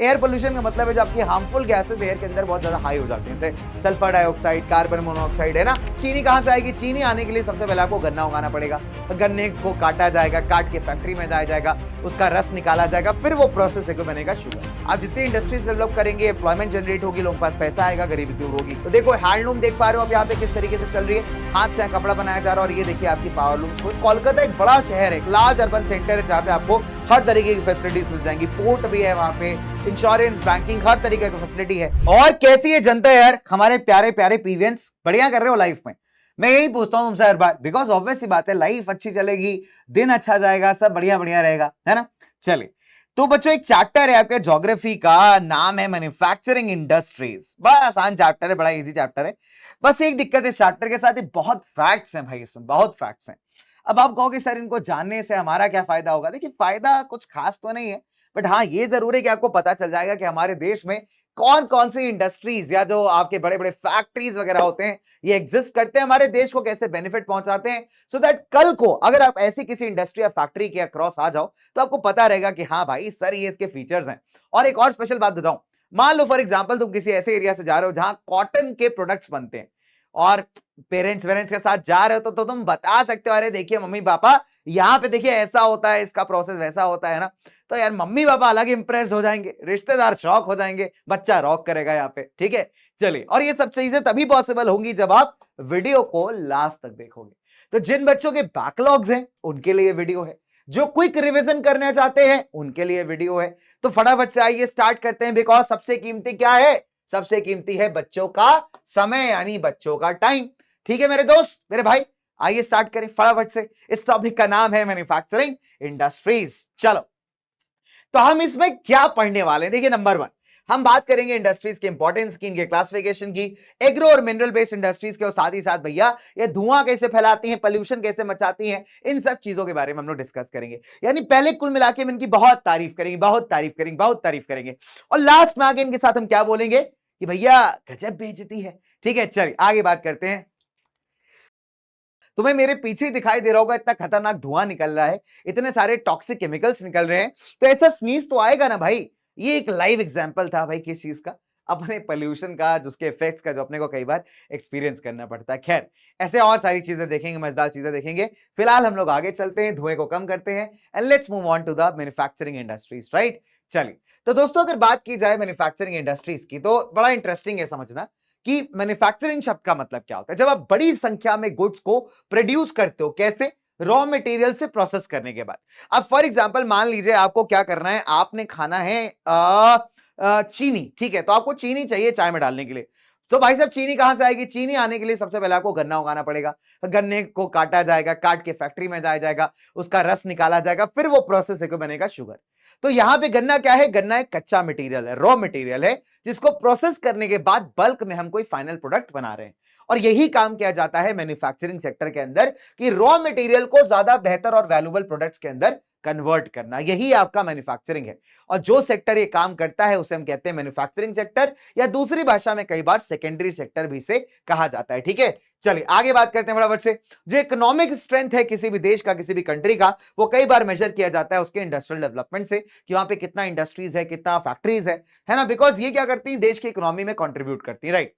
Air pollution का मतलब है जो आपकी हार्मफुल गैसेस एयर के अंदर बहुत ज्यादा हाई हो जाती हैं, जैसे सल्फर डाइऑक्साइड, कार्बन मोनोऑक्साइड, है ना। चीनी कहां से आएगी? चीनी आने के लिए सबसे पहले आपको गन्ना उगाना पड़ेगा, तो गन्ने को काटा जाएगा, काट के फैक्ट्री में जाया जाएगा, उसका रस निकाला जाएगा, फिर वो प्रोसेस से बनेगा शुगर। आप जितनी इंडस्ट्रीज डेवलप करेंगे, एम्प्लॉयमेंट जनरेट होगी, लोगों के पास पैसा आएगा, गरीबी दूर होगी। तो देखो हैंडलूम देख पा रहे हो आप यहाँ पे किस तरीके से चल रही है, हाथ से कपड़ा बनाया जा रहा है। और ये देखिए आपकी पावरलूम। कोलकाता एक बड़ा शहर है, लार्ज अर्बन सेंटर है, जहाँ पे आपको हर तरीके की फैसिलिटीज मिल जाएंगी, पोर्ट भी है वहां पे, इंश्योरेंस, बैंकिंग, हर तरीके की फैसिलिटी है। और कैसी है जनता यार, हमारे प्यारे प्यारे पीवियंस, बढ़िया कर रहे हो लाइफ में? मैं यही पूछता हूं तुमसे हर बार, बिकॉज ऑब्वियस सी बात है, लाइफ अच्छी चलेगी, दिन अच्छा जाएगा, सब बढ़िया बढ़िया रहेगा, है ना। चलिए, तो बच्चों एक चैप्टर है आपके ज्योग्राफी का, नाम है मैन्युफैक्चरिंग इंडस्ट्रीज। बड़ा आसान चैप्टर है, बड़ा इजी चैप्टर है। बस एक दिक्कत है इस चैप्टर के साथ, बहुत फैक्ट्स हैं भाई, इसमें बहुत फैक्ट्स हैं। अब आप कहोगे सर इनको जानने से हमारा क्या फायदा होगा? देखिए फायदा कुछ खास तो नहीं है, बट हाँ ये जरूर है कि आपको पता चल जाएगा कि हमारे देश में कौन कौन सी इंडस्ट्रीज या जो आपके बड़े बड़े फैक्ट्रीज वगैरह होते हैं ये एग्जिस्ट करते हैं, हमारे देश को कैसे बेनिफिट पहुंचाते हैं, सो दैट कल को अगर आप ऐसी किसी इंडस्ट्री या फैक्ट्री के अक्रॉस आ जाओ तो आपको पता रहेगा कि हाँ भाई सर ये इसके फीचर्स हैं। और एक और स्पेशल बात बताऊं, मान लो फॉर एग्जाम्पल तुम किसी ऐसे एरिया से जा रहे हो जहां कॉटन के प्रोडक्ट्स बनते हैं, और पेरेंट्स वेरेंट्स के साथ जा रहे हो तो तुम बता सकते हो, अरे देखिए मम्मी पापा यहाँ पे देखिए ऐसा होता है, इसका प्रोसेस वैसा होता है ना। तो यार मम्मी पापा अलग इंप्रेस हो जाएंगे, रिश्तेदार शॉक हो जाएंगे, बच्चा रॉक करेगा यहाँ पे, ठीक है। चलिए, और ये सब चीजें तभी पॉसिबल होंगी जब आप वीडियो को लास्ट तक देखोगे। तो जिन बच्चों के बैकलॉग्स हैं उनके लिए वीडियो है, जो क्विक रिवीजन करना चाहते हैं उनके लिए वीडियो है। तो फटाफट से आइए स्टार्ट करते हैं, बिकॉज सबसे कीमती क्या है? सबसे कीमती है बच्चों का समय, यानी बच्चों का टाइम। ठीक है मेरे दोस्त, मेरे भाई, आइए स्टार्ट करें फटाफट से। इस टॉपिक का नाम है मैन्युफैक्चरिंग इंडस्ट्रीज। चलो, तो हम इसमें क्या पढ़ने वाले हैं? देखिए नंबर 1 हम बात करेंगे इंडस्ट्रीज के इंपॉर्टेंस की, इनके क्लासिफिकेशन की, एग्रो और मिनरल बेस्ड इंडस्ट्रीज के, और साथ ही साथ भैया ये धुआं कैसे फैलाती हैं, पोल्यूशन कैसे मचाती हैं, इन सब चीजों के बारे में हम लोग डिस्कस करेंगे। यानी पहले कुल मिला के इनकी बहुत तारीफ करेंगे, बहुत तारीफ करेंगे, बहुत तारीफ करेंगे, और लास्ट में आगे इनके साथ हम क्या बोलेंगे कि भैया गजब बेइज्जती है। ठीक है, चलिए आगे बात करते हैं। तुम्हें मेरे पीछे दिखाई दे रहा होगा, इतना खतरनाक धुआं निकल रहा है, इतने सारे टॉक्सिक केमिकल्स निकल रहे हैं, तो ऐसा स्नीज तो आएगा ना भाई। ये एक लाइव एग्जांपल था भाई किस चीज का? अपने पोल्यूशन का, जिसके इफेक्ट्स का, जो अपने को कई बार एक्सपीरियंस करना पड़ता है। खैर, ऐसे और सारी चीजें देखेंगे, मजेदार चीजें देखेंगे। फिलहाल हम लोग आगे चलते हैं, धुएं को कम करते हैं, and let's move on to the manufacturing industries, right. चलिए, तो दोस्तों अगर बात की जाए मैन्युफैक्चरिंग इंडस्ट्रीज की, तो बड़ा इंटरेस्टिंग है समझना कि मैन्युफैक्चरिंग शब्द का मतलब क्या होता है। जब आप बड़ी संख्या में गुड्स को प्रोड्यूस करते हो, कैसे? रॉ मटेरियल से प्रोसेस करने के बाद। अब फॉर एग्जांपल मान लीजिए आपको क्या करना है, आपने खाना है चीनी, ठीक है, तो आपको चीनी चाहिए चाय में डालने के लिए। तो भाई साहब चीनी कहां से आएगी? चीनी आने के लिए सबसे पहले आपको गन्ना उगाना पड़ेगा, गन्ने को काटा जाएगा, काट के फैक्ट्री में जाया जाएगा, उसका रस निकाला जाएगा, फिर वो प्रोसेस से बनेगा शुगर। तो यहां पे गन्ना क्या है? गन्ना एक कच्चा मटेरियल है, रॉ मटेरियल है, जिसको प्रोसेस करने के बाद बल्क में हम कोई फाइनल प्रोडक्ट बना रहे हैं। और यही काम किया जाता है मैन्युफैक्चरिंग सेक्टर के अंदर, कि रॉ मटेरियल को ज्यादा बेहतर और वैल्यूएबल प्रोडक्ट्स के अंदर कन्वर्ट करना, यही आपका मैन्युफैक्चरिंग है। और जो सेक्टर ये काम करता है उसे हम कहते हैं मैन्युफैक्चरिंग सेक्टर, या दूसरी भाषा में कई बार सेकेंडरी सेक्टर भी से कहा जाता है। ठीक है, चलिए आगे बात करते हैं फटाफट से। जो इकोनॉमिक स्ट्रेंथ है किसी भी देश का, किसी भी कंट्री का, वो कई बार मेजर किया जाता है उसके इंडस्ट्रियल डेवलपमेंट से, कि वहां पे कितना इंडस्ट्रीज है, कितना फैक्ट्रीज है ना, बिकॉज ये क्या करती है? देश की इकोनॉमी में कंट्रीब्यूट करती है, राइट।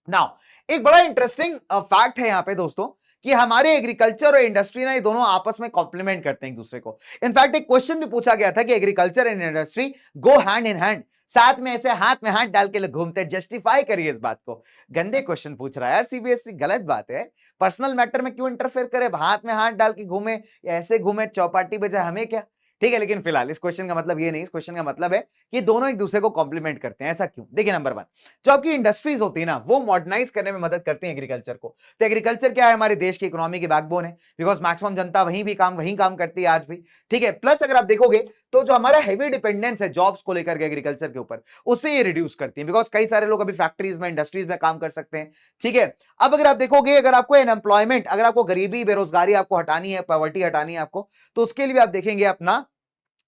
नाउ एक बड़ा इंटरेस्टिंग फैक्ट है यहां पे दोस्तों, कि हमारे एग्रीकल्चर और इंडस्ट्री ना, ये दोनों आपस में कॉम्प्लीमेंट करते हैं एक दूसरे को। इनफैक्ट एक क्वेश्चन भी पूछा गया था कि agriculture and industry go hand in hand, साथ में ऐसे हाथ में हाथ डाल के घूमते, जस्टिफाई करिए इस बात को। गंदे क्वेश्चन पूछ रहा है यार सीबीएसई, गलत बात है। पर्सनल मैटर में क्यों इंटरफेयर करे? हाथ में हाथ डाल के घूमे या ऐसे घूमे चौपाटी बजाए, हमें क्या? ठीक है, लेकिन फिलहाल इस क्वेश्चन का मतलब ये नहीं, इस क्वेश्चन का मतलब है कि दोनों एक दूसरे को कॉम्प्लीमेंट करते हैं। ऐसा क्यों? देखिए नंबर 1, जो आपकी इंडस्ट्रीज होती है ना, वो मॉडर्नाइज करने में मदद करती है एग्रीकल्चर को। तो एग्रीकल्चर क्या है? हमारे देश की इकोनॉमी की बैकबोन है, बिकॉज मैक्सिमम जनता वहीं काम करती है आज भी। ठीक है, प्लस अगर आप देखोगे तो जो हमारा हेवी डिपेंडेंस है जॉब्स को लेकर के एग्रीकल्चर के ऊपर, उसे ये रिड्यूस करती है, बिकॉज कई सारे लोग अभी फैक्ट्रीज में, इंडस्ट्रीज में काम कर सकते हैं। ठीक है, अब अगर आप देखोगे, अगर आपको अनएम्प्लॉयमेंट, अगर आपको गरीबी, बेरोजगारी आपको हटानी है, पॉवर्टी हटानी है आपको, तो उसके लिए भी आप देखेंगे अपना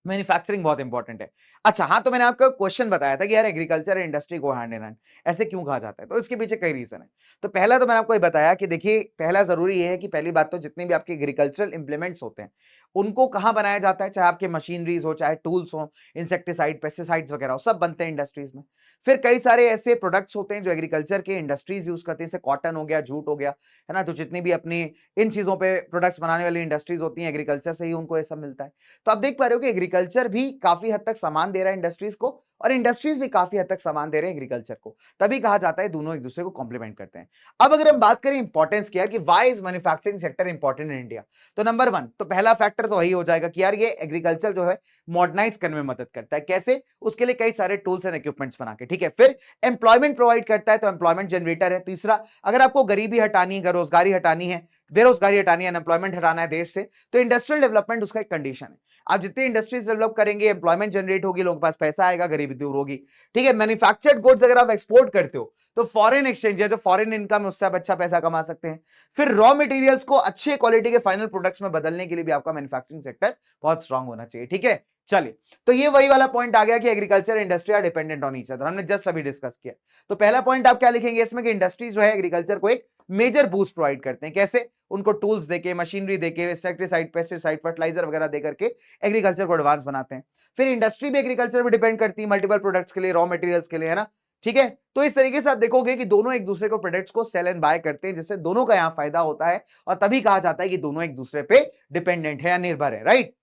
मैन्युफैक्चरिंग बहुत इंपॉर्टेंट है। अच्छा हाँ, तो मैंने आपको क्वेश्चन बताया था कि यार एग्रीकल्चर इंडस्ट्री को हैंड इन हैंड, ऐसे क्यों कहा जाता है? तो इसके पीछे कई रीजन है। तो पहला तो मैंने आपको ये बताया कि देखिए, पहला जरूरी ये है कि पहली बात तो जितने भी आपके एग्रीकल्चरल इंप्लीमेंट्स होते हैं उनको कहाँ बनाया जाता है, चाहे आपके मशीनरीज हो, चाहे टूल्स हो, इंसेक्टिसाइड, पेस्टिसाइड्स वगैरह हो, सब बनते हैं इंडस्ट्रीज में। फिर कई सारे ऐसे प्रोडक्ट्स होते हैं जो एग्रीकल्चर के इंडस्ट्रीज यूज करती है, जैसे कॉटन हो गया, जूट हो गया, है ना। तो जितनी भी अपनी इन चीजों पे प्रोडक्ट्स बनाने वाली इंडस्ट्रीज होती हैं, एग्रीकल्चर से ही उनको ये सब मिलता है। तो आप देख पा रहे हो कि एग्रीकल्चर भी काफी हद तक सामान दे रहा है इंडस्ट्रीज को, और इंडस्ट्रीज भी काफी हद तक सामान दे रहे हैं एग्रीकल्चर को। तभी कहा जाता है दोनों एक दूसरे को कॉम्प्लीमेंट करते हैं। अब अगर हम बात करें इंपॉर्टेंस की, यार कि why is manufacturing sector important in India, तो नंबर 1 तो पहला फैक्टर तो वही हो जाएगा कि यार ये एग्रीकल्चर जो है मॉडर्नाइज करने में मदद करता है। कैसे? उसके लिए कई सारे टूल्स एंड इक्विपमेंट्स बना के, ठीक है। फिर एम्प्लॉयमेंट प्रोवाइड करता है, तो एम्प्लॉयमेंट जनरेटर है। तीसरा, अगर आपको गरीबी हटानी है, बेरोजगारी हटानी है, अनएम्प्लॉयमेंट हटाना है देश से, तो इंडस्ट्रियल डेवलपमेंट उसका एक कंडीशन है। आप जितनी इंडस्ट्रीज डेवलप करेंगे, एम्प्लॉयमेंट जनरेट होगी, लोगों के पास पैसा आएगा, गरीबी दूर होगी, ठीक है। मैन्युफैक्चर्ड गुड्स अगर आप एक्सपोर्ट करते हो तो फॉरेन एक्सचेंज या जो फॉरेन इनकम है उससे आप अच्छा पैसा कमा सकते हैं। फिर रॉ मटेरियल्स को अच्छे क्वालिटी के फाइनल प्रोडक्ट्स में बदलने के लिए भी आपका मैन्युफैक्चरिंग सेक्टर बहुत स्ट्रांग होना चाहिए, ठीक है। चलिए, तो ये वही वाला पॉइंट आ गया कि agriculture industry are dependent on each other, हमने जस्ट अभी डिस्कस किया। तो पहला पॉइंट आप क्या लिखेंगे इसमें कि इंडस्ट्री जो है एग्रीकल्चर को एक मेजर बूस्ट प्रोवाइड करते हैं। कैसे? उनको टूल्स देके, मशीनरी देके, इंसेक्टिसाइड, पेस्टिसाइड, फर्टिलाइजर वगैरह देकर के एग्रीकल्चर को एडवांस बनाते हैं। फिर इंडस्ट्री भी एग्रीकल्चर पे डिपेंड करती है मल्टीपल प्रोडक्ट्स के लिए, रॉ मटेरियल्स के लिए, है ना, ठीक है। तो इस तरीके से आप देखोगे कि दोनों एक दूसरे को प्रोडक्ट्स को सेल एंड बाय करते हैं, जिससे दोनों का यहां फायदा होता है, और तभी कहा जाता है कि दोनों एक दूसरे पे डिपेंडेंट है या निर्भर है, राइट।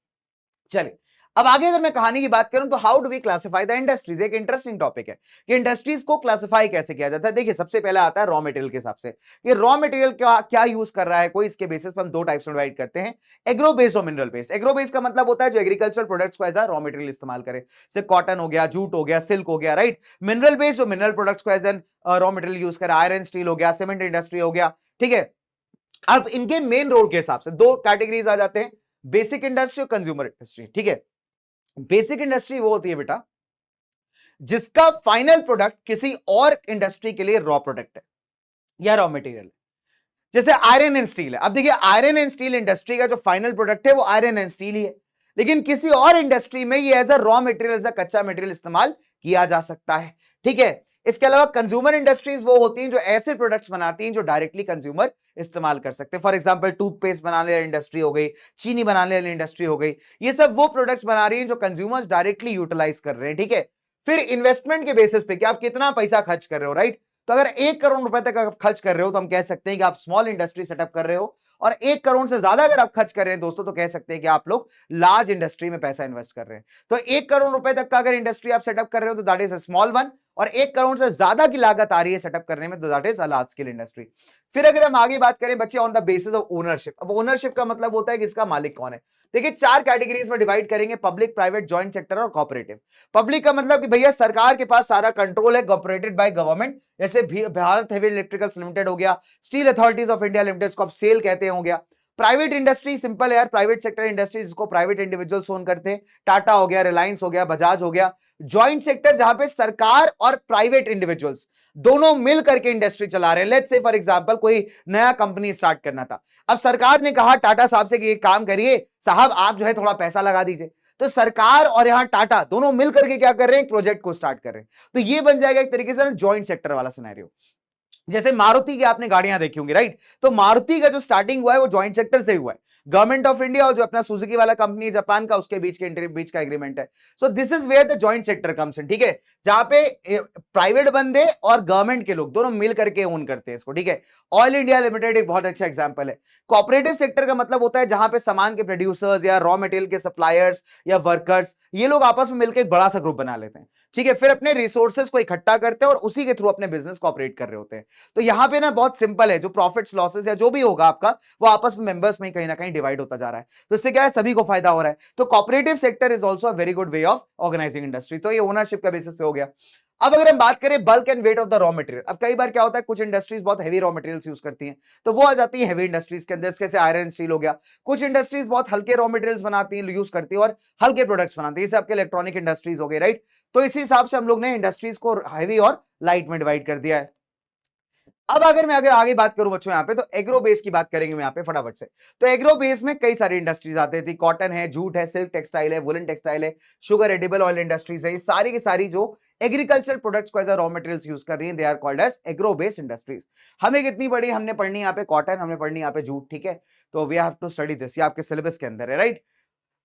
चलिए, अब आगे अगर मैं कहानी की बात करूं तो how do we classify the industries, एक इंटरेस्टिंग टॉपिक है कि इंडस्ट्रीज को क्लासिफाई कैसे किया जाता है। देखिए, सबसे पहले आता है रॉ मटेरियल के हिसाब से, ये रॉ मटेरियल क्या क्या यूज कर रहा है कोई, इसके बेसिस पर हम दो टाइप्स में डिवाइड करते हैं, एग्रो बेस्ड और मिनरल बेस्ड। एग्रो बेस्ड का मतलब होता है जो एग्रीकल्चर प्रोडक्ट्स को एज अ रॉ मटेरियल इस्तेमाल करे, जैसे कॉटन हो गया, जूट हो गया, सिल्क हो गया, राइट। मिनरल बेस्ड जो मिनरल प्रोडक्ट्स को as an raw material use करे, आयरन स्टील हो गया, सीमेंट इंडस्ट्री हो गया, ठीक है। अब इनके मेन रोल के हिसाब से दो कैटेगरीज आ जाते हैं, बेसिक इंडस्ट्री और कंज्यूमर इंडस्ट्री, ठीक है। बेसिक इंडस्ट्री वो होती है बेटा जिसका फाइनल प्रोडक्ट किसी और इंडस्ट्री के लिए रॉ प्रोडक्ट है या रॉ मटेरियल है, जैसे आयरन एंड स्टील है। अब देखिए, आयरन एंड स्टील इंडस्ट्री का जो फाइनल प्रोडक्ट है वो आयरन एंड स्टील ही है, लेकिन किसी और इंडस्ट्री में ये as a raw material, as a कच्चा मटेरियल इस्तेमाल किया जा सकता है, ठीक है। इसके अलावा कंज्यूमर इंडस्ट्रीज वो होती हैं जो ऐसे प्रोडक्ट्स बनाती हैं जो डायरेक्टली कंज्यूमर इस्तेमाल कर सकते हैं। फॉर एग्जांपल टूथपेस्ट बनाने वाली इंडस्ट्री हो गई, चीनी बनाने वाली इंडस्ट्री हो गई, ये सब वो प्रोडक्ट्स बना रही हैं जो कंज्यूमर्स डायरेक्टली यूटिलाइज कर रहे हैं, ठीक है। फिर इन्वेस्टमेंट के बेसिस पे कि आप कितना पैसा खर्च कर रहे हो, राइट। तो अगर 1 करोड़ रुपए तक आप खर्च कर रहे हो तो हम कह सकते हैं कि आप स्मॉल इंडस्ट्री सेटअप कर रहे हो, और 1 करोड़ से ज्यादा अगर आप खर्च कर रहे हैं दोस्तों तो कह सकते हैं कि आप लोग लार्ज इंडस्ट्री में पैसा इन्वेस्ट कर रहे हैं। तो 1 करोड़ रुपए तक का अगर इंडस्ट्री आप सेटअप कर रहे हो तो that is a small one, और 1 करोड़ से ज्यादा की लागत आ रही है सेटअप करने में तो that is a large scale industry. फिर अगर हम आगे बात करें बच्चे on the basis of ownership, अब ओनरशिप का मतलब होता है कि इसका मालिक कौन है। देखिए, 4 कैटेगरीज में डिवाइड करेंगे, पब्लिक, प्राइवेट, जॉइंट सेक्टर और कॉपरेटिव। पब्लिक का मतलब कि भैया सरकार के पास सारा कंट्रोल है, ऑपरेटेड बाय गवर्नमेंट, जैसे भारत हेवी इलेक्ट्रिकल्स लिमिटेड हो गया, steel authorities of India limited, इसको आप सेल कहते हैं, हो गया। प्राइवेट इंडस्ट्री सिंपल है यार, प्राइवेट सेक्टर इंडस्ट्री जिसको प्राइवेट इंडिविजुअल्स ओन करते हैं, टाटा हो गया, रिलायंस हो गया, बजाज हो गया। जॉइंट सेक्टर जहां पे सरकार और प्राइवेट इंडिविजुअल्स दोनों मिल करके इंडस्ट्री चला रहे हैं। लेट्स से फॉर एग्जांपल कोई नया कंपनी स्टार्ट करना था, अब सरकार ने कहा टाटा साहब से कि ये काम करिए साहब, आप जो है थोड़ा पैसा लगा दीजिए, तो सरकार और यहां टाटा दोनों मिल करके क्या कर रहे हैं, एक प्रोजेक्ट को स्टार्ट कर रहे हैं। तो ये बन जाएगा एक तरीके से जॉइंट सेक्टर वाला सिनेरियो। जैसे मारुति की आपने गाड़ियां देखी होंगी, राइट। तो मारुति का जो स्टार्टिंग हुआ है वो जॉइंट सेक्टर से हुआ है, गवर्नमेंट ऑफ इंडिया और जो अपना सुजुकी वाला कंपनी है जापान का, उसके बीच का एग्रीमेंट है। So this is where the joint sector comes in, ठीक है, जहां पे प्राइवेट बंदे और गवर्नमेंट के लोग दोनों मिल करके ओन करते हैं इसको, ठीक है। ऑयल इंडिया लिमिटेड एक बहुत अच्छा एग्जांपल है। कोऑपरेटिव सेक्टर का मतलब होता है जहां पे सामान के प्रोड्यूसर्स या रॉ मटेरियल के सप्लायर्स या वर्कर्स, ये लोग आपस में मिलकर एक बड़ा सा ग्रुप बना लेते हैं, ठीक है। फिर अपने रिसोर्सेज को इकट्ठा करते हैं और उसी के थ्रू अपने बिजनेस को ऑपरेट कर रहे होते हैं। तो यहां पे ना बहुत सिंपल है, जो प्रॉफिट्स लॉसेस या जो भी होगा आपका वो आपस में मेंबर्स में कहीं ना कहीं डिवाइड होता जा रहा है, तो इससे क्या है, सभी को फायदा हो रहा है। तो cooperative sector is also a very good way of organising industry. तो ये ओनरशिप का बेसिस पे हो गया। अब अगर हम बात करें bulk and weight of the raw material, अब कई बार क्या होता है कुछ इंडस्ट्रीज बहुत हैवी रॉ मटेरियल्स यूज करती हैं, तो वो आ जाती है हैवी इंडस्ट्रीज के अंदर, जैसे आयरन स्टील हो गया। कुछ इंडस्ट्रीज बहुत हल्के रॉ मटेरियल्स बनाती हैं, यूज करती है और हल्के प्रोडक्ट्स बनाती है, जैसे आपके इलेक्ट्रॉनिक इंडस्ट्रीज हो गए, राइट। तो इसी हिसाब से हम लोग ने इंडस्ट्रीज को हैवी और लाइट में डिवाइड कर दिया है। अब अगर मैं आगे बात करूं बच्चों यहाँ पे, तो एग्रो बेस की बात करेंगे मैं यहाँ पे फटाफट से। तो एग्रो बेस में कई सारी इंडस्ट्रीज आती थी, कॉटन है, जूट है, सिल्क टेक्सटाइल है, वुलन टेक्सटाइल है, शुगर एडिबल ऑयल इंडस्ट्रीज है, ये सारी की सारी जो एग्रीकल्चर प्रोडक्ट्स को as a raw materials use कर रही हैं, they are called as agro based industries. हमें कितनी पढ़ी, हमने पढ़नी यहाँ पे कॉटन, हमने पढ़नी यहाँ पे जूट, ठीक है। तो we have to study this, ये आपके सिलेबस के अंदर है, राइट।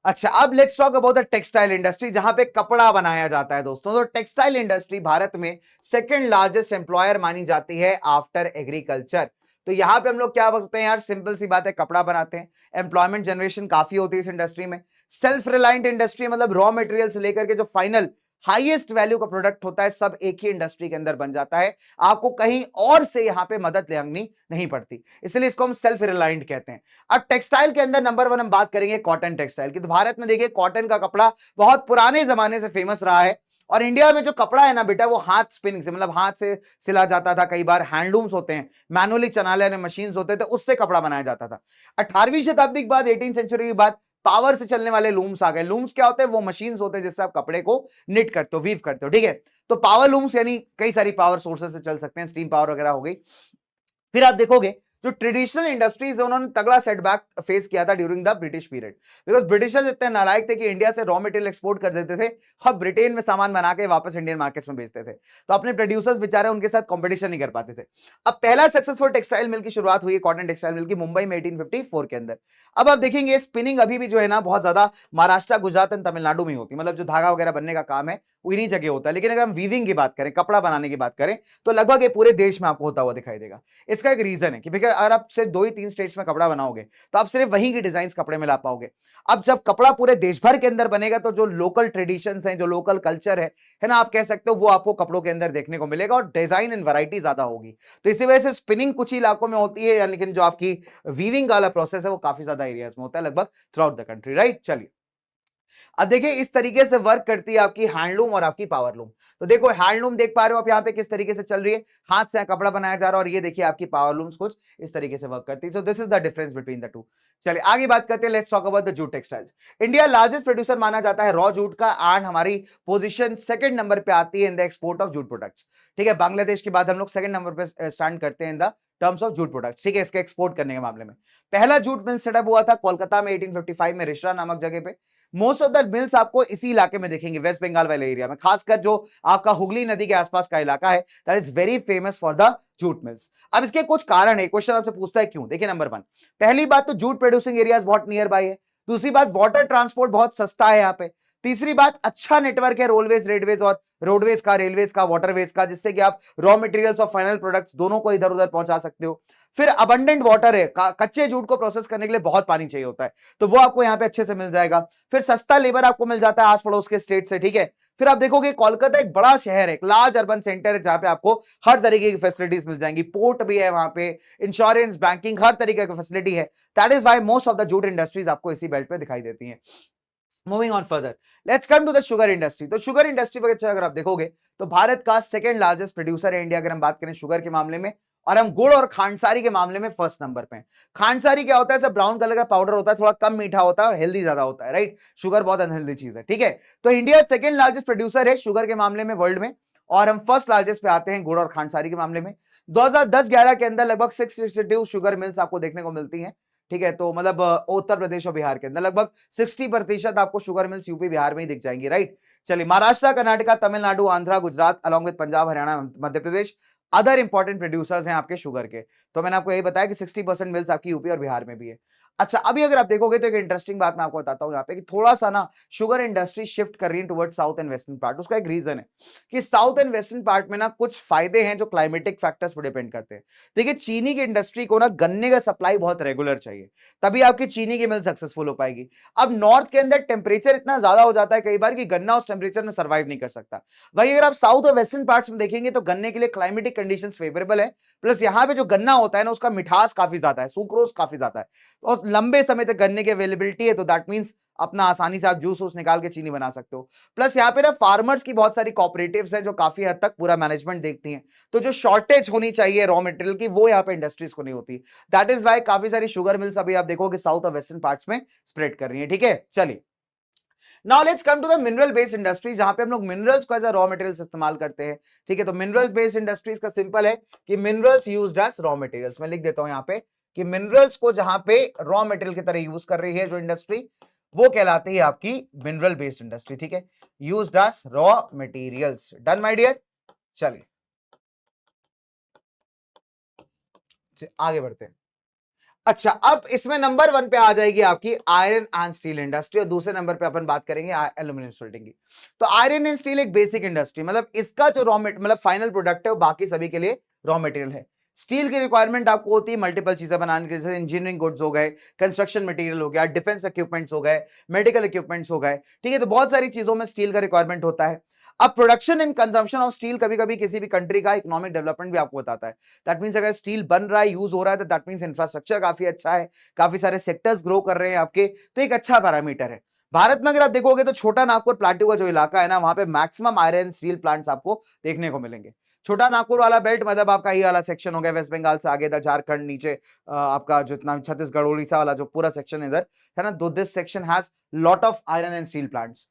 अच्छा, अब let's talk about the textile industry, जहां पे कपड़ा बनाया जाता है दोस्तों। तो टेक्सटाइल इंडस्ट्री भारत में सेकंड लार्जेस्ट एम्प्लॉयर मानी जाती है आफ्टर एग्रीकल्चर। तो यहां पे हम लोग क्या बोलते हैं यार, सिंपल सी बात है, कपड़ा बनाते हैं, एम्प्लॉयमेंट जनरेशन काफी होती है इस इंडस्ट्री में। सेल्फ रिलायंट इंडस्ट्री, मतलब रॉ मटेरियल से लेकर के जो फाइनल हाईएस्ट वैल्यू का प्रोडक्ट होता है, सब एक ही इंडस्ट्री के अंदर बन जाता है। आपको कहीं और से यहां पे मदद लेनी नहीं पड़ती, इसलिए इसको हम सेल्फ रिलायंट कहते हैं। अब टेक्सटाइल के अंदर नंबर वन हम बात करेंगे कॉटन टेक्सटाइल की। तो भारत में देखिए कॉटन का कपड़ा बहुत पुराने जमाने से फेमस रहा है। और इंडिया में जो कपड़ा है ना बेटा, वो हाथ स्पिनिंग से, मतलब हाथ से सिला जाता था। कई बार हैंडलूम्स होते हैं, मैनुअली चलाने वाले मशीन होते थे, उससे कपड़ा बनाया जाता था। 18वीं शताब्दी के बाद, 18 सेंचुरी के बाद पावर से चलने वाले लूम्स आ गए। लूम्स क्या होते हैं? वो मशीन होते हैं जिससे आप कपड़े को निट करते हो, वीव करते हो, ठीक है। तो पावर लूम्स यानी कई सारी पावर सोर्सेस से चल सकते हैं, स्टीम पावर वगैरह हो गई। फिर आप देखोगे जो ट्रेडिशनल इंडस्ट्रीज है, उन्होंने तगड़ा सेटबैक फेस किया था during the British period. Because Britishers इतने नालायक थे कि इंडिया से रॉ मटेरियल एक्सपोर्ट कर देते थे और ब्रिटेन में सामान बना के वापस इंडियन मार्केट्स में बेचते थे। तो अपने प्रोड्यूसर्स बेचारे उनके साथ कंपटीशन नहीं कर पाते थे। अब पहला सक्सेसफुल टेक्सटाइल मिल की शुरुआत हुई, कॉटन टेक्सटाइल मिल की, मुंबई में 1854 के अंदर। अब आप देखेंगे स्पिनिंग अभी भी जो है ना बहुत ज्यादा महाराष्ट्र, गुजरात एंड तमिलनाडु में होती है। मतलब जो धागा वगैरह बनने का काम है वो इन्हीं जगह होता है। लेकिन अगर हम वीविंग की बात करें, कपड़ा बनाने की बात करें, तो लगभग ये पूरे देश में आपको होता हुआ दिखाई देगा। इसका एक रीजन है कि भैया अगर आप सिर्फ 2 ही 3 स्टेट्स में कपड़ा बनाओगे तो आप सिर्फ वहीं की डिजाइन कपड़े में ला पाओगे। अब जब कपड़ा पूरे देश भर के अंदर बनेगा तो जो लोकल ट्रेडिशंस हैं, जो लोकल कल्चर है ना, आप कह सकते हो, वो आपको कपड़ों के अंदर देखने को मिलेगा और डिजाइन एंड वैरायटी ज्यादा होगी। तो इसी वजह से स्पिनिंग कुछ ही इलाकों में होती है, लेकिन जो आपकी वीविंग वाला प्रोसेस है वो काफी ज्यादा एरियाज में होता है, लगभग through out the country, right. चलिए, अब देखिए इस तरीके से वर्क करती है आपकी हैंडलूम और आपकी पावरलूम। तो देखो हैंडलूम देख पा रहे हो आप यहाँ पे किस तरीके से चल रही है, हाथ से कपड़ा बनाया जा रहा है, और ये देखिए आपकी पावरलूम्स कुछ इस तरीके से वर्क करती है। So this is the difference between the two. चलिए आगे बात करते हैं, let's talk about the jute textiles. India largest producer माना जाता है रॉ जूट का, एंड हमारी पोजीशन सेकंड नंबर पे आती है in the export of jute products. ठीक है, बांग्लादेश के बाद हम लोग सेकंड नंबर पे स्टैंड करते हैं in the terms of jute products, ठीक है, इसके एक्सपोर्ट करने के मामले में। पहला जूट मिल सेटअप हुआ था कोलकाता में 1855 में, रिश्रा नामक जगह पे। मोस्ट ऑफ द मिल्स आपको इसी इलाके में देखेंगे, वेस्ट बंगाल वाले एरिया में, खासकर जो आपका हुगली नदी के आसपास का इलाका है, that is very famous for the jute mills. अब इसके कुछ कारण है, क्वेश्चन आपसे पूछता है क्यों। देखिए नंबर वन, पहली बात तो जूट प्रोड्यूसिंग एरियाज बहुत नियर बाय है। दूसरी बात, वाटर ट्रांसपोर्ट बहुत सस्ता है यहाँ पे। तीसरी बात, अच्छा नेटवर्क है रोडवेज, रेडवेज और रोडवेज का, रेलवेज का, वाटरवेज का, जिससे कि आप रॉ मटेरियल्स और फाइनल प्रोडक्ट्स दोनों को इधर उधर पहुंचा सकते हो। फिर अबंडेंट वाटर है, कच्चे जूट को प्रोसेस करने के लिए बहुत पानी चाहिए होता है, तो वो आपको यहाँ पे अच्छे से मिल जाएगा। फिर सस्ता लेबर आपको मिल जाता है आस पड़ोस के स्टेट से, ठीक है। फिर आप देखोगे कोलकाता एक बड़ा शहर है, एक लार्ज अर्बन सेंटर है, जहां पे आपको हर तरीके की फैसिलिटीज मिल जाएंगी, पोर्ट भी है वहां पे, इंश्योरेंस, बैंकिंग, हर तरीके की फैसिलिटी है। That is why most of the jute industries आपको इसी बेल्ट पे दिखाई देती हैं। Moving on further, let's come to the sugar industry. तो शुगर इंडस्ट्री पर अगर आप देखोगे तो भारत का सेकंड लार्जेस्ट प्रोड्यूसर है इंडिया, अगर हम बात करें शुगर के मामले में। और हम गुड़ और खांडसारी के मामले में फर्स्ट नंबर पे हैं। खांडसारी क्या होता है? सब ब्राउन कलर का पाउडर होता है, थोड़ा कम मीठा होता है और हेल्दी ज्यादा होता है, राइट। शुगर बहुत अनहेल्दी चीज है, ठीक है। तो इंडिया सेकंड लार्जेस्ट प्रोड्यूसर है शुगर के मामले में वर्ल्ड में, और हम फर्स्ट लार्जेस्ट पे आते हैं गुड़ और खांडसारी के मामले में। 2010-11 के अंदर लगभग 662 शुगर मिल्स आपको देखने को मिलती हैं, ठीक है। तो मतलब उत्तर प्रदेश और बिहार के अंदर लगभग 60% आपको शुगर मिल्स यूपी बिहार में ही दिख जाएंगी, राइट। चलिए, Maharashtra, Karnataka, Tamil Nadu, Andhra, Gujarat along with Punjab, Haryana, Madhya Pradesh other important producers हैं आपके शुगर के। तो मैंने आपको यही बताया कि 60% मिल्स आपकी यूपी और बिहार में भी है। अच्छा, अभी अगर आप देखोगे तो एक इंटरेस्टिंग बात मैं आपको बताता हूं यहाँ पे, कि थोड़ा सा ना शुगर इंडस्ट्री शिफ्ट कर रही है toward south and western part. उसका एक रीजन है कि साउथ एंड वेस्टर्न पार्ट में ना कुछ फायदे हैं जो क्लाइमेटिक फैक्टर्स पर डिपेंड करते हैं। देखिए, चीनी की इंडस्ट्री को ना गन्ने का सप्लाई बहुत रेगुलर चाहिए, तभी आपकी चीनी की मिल सक्सेसफुल हो पाएगी। अब नॉर्थ के अंदर टेम्परेचर इतना ज्यादा हो जाता है कई बार कि गन्ना उस टेम्परेचर में सर्वाइव नहीं कर सकता। वही अगर आप साउथ और वेस्टर्न पार्ट्स में देखेंगे तो गन्ने के लिए क्लाइमेटिक कंडीशंस फेवरेबल है, प्लस यहाँ पे जो गन्ना होता है ना उसका मिठास काफी ज्यादा है, सुक्रोज काफी ज्यादा है, और लंबे समय तक गन्ने की अवेलेबिलिटी है, तो दैट मींस अपना आसानी से आप जूस वूस निकाल के चीनी बना सकते हो। प्लस यहाँ पे ना फार्मर्स की बहुत सारी कॉपरेटिव्स हैं जो काफी हद तक पूरा मैनेजमेंट देखती हैं, तो जो शॉर्टेज होनी चाहिए रॉ मटेरियल की वो यहाँ पे इंडस्ट्रीज को नहीं होती। दैट इज वाई काफी सारी शुगर मिल्स अभी आप देखोगे साउथ और वेस्टर्न पार्ट्स में स्प्रेड कर रही है, ठीक है। चलिए, now let's come to the mineral based industry, जहां पे हम लोग मिनरल्स को एज अ रॉ मटेरियल्स इस्तेमाल करते हैं, ठीक है। तो मिनरल बेस्ड इंडस्ट्रीज का सिंपल है कि minerals used as raw materials. मैं लिख देता हूं यहाँ पे कि मिनरल्स को जहां पे रॉ मटेरियल की तरह यूज कर रही है जो इंडस्ट्री, वो कहलाती है आपकी मिनरल बेस्ड इंडस्ट्री, ठीक है, used as raw materials. Done my dear. चलिए आगे बढ़ते हैं। अच्छा, अब इसमें नंबर 1 पे आ जाएगी आपकी आयरन एंड स्टील इंडस्ट्री, और दूसरे नंबर पे अपन बात करेंगे एल्यूमिनियम स्मेल्टिंग की। तो आयरन एंड स्टील एक बेसिक इंडस्ट्री, मतलब इसका जो मतलब फाइनल प्रोडक्ट है वो बाकी सभी के लिए रॉ मटेरियल है। स्टील की रिक्वायरमेंट आपको होती है मल्टीपल चीजें बनाने के लिए, जैसे इंजीनियरिंग गुड्स हो गए, कंस्ट्रक्शन मटेरियल हो गया, डिफेंस इक्विपमेंट्स हो गए, मेडिकल इक्विपमेंट्स हो गए, ठीक है। तो बहुत सारी चीजों में स्टील का रिक्वायरमेंट होता है। अब production and consumption of steel कभी कभी किसी भी कंट्री का इकोनॉमिक डेवलपमेंट भी आपको बताता है। दैट मींस अगर स्टील बन रहा है, यूज हो रहा है, तो दैट मींस इंफ्रास्ट्रक्चर काफी अच्छा है, काफी सारे सेक्टर्स ग्रो कर रहे हैं आपके, तो एक अच्छा पैरामीटर है। भारत में अगर आप देखोगे तो छोटा नागपुर प्लाटू का जो इलाका है ना, वहां पे मैक्सिमम आयरन स्टील प्लांट्स आपको देखने को मिलेंगे। छोटा नागपुर वाला बेल्ट मतलब आपका ये वाला सेक्शन हो गया, वेस्ट बंगाल से आगे तक झारखंड, नीचे आपका जितना छत्तीसगढ़ उड़ीसा वाला जो पूरा सेक्शन इधर है ना, दो this section has lot of iron and steel plants,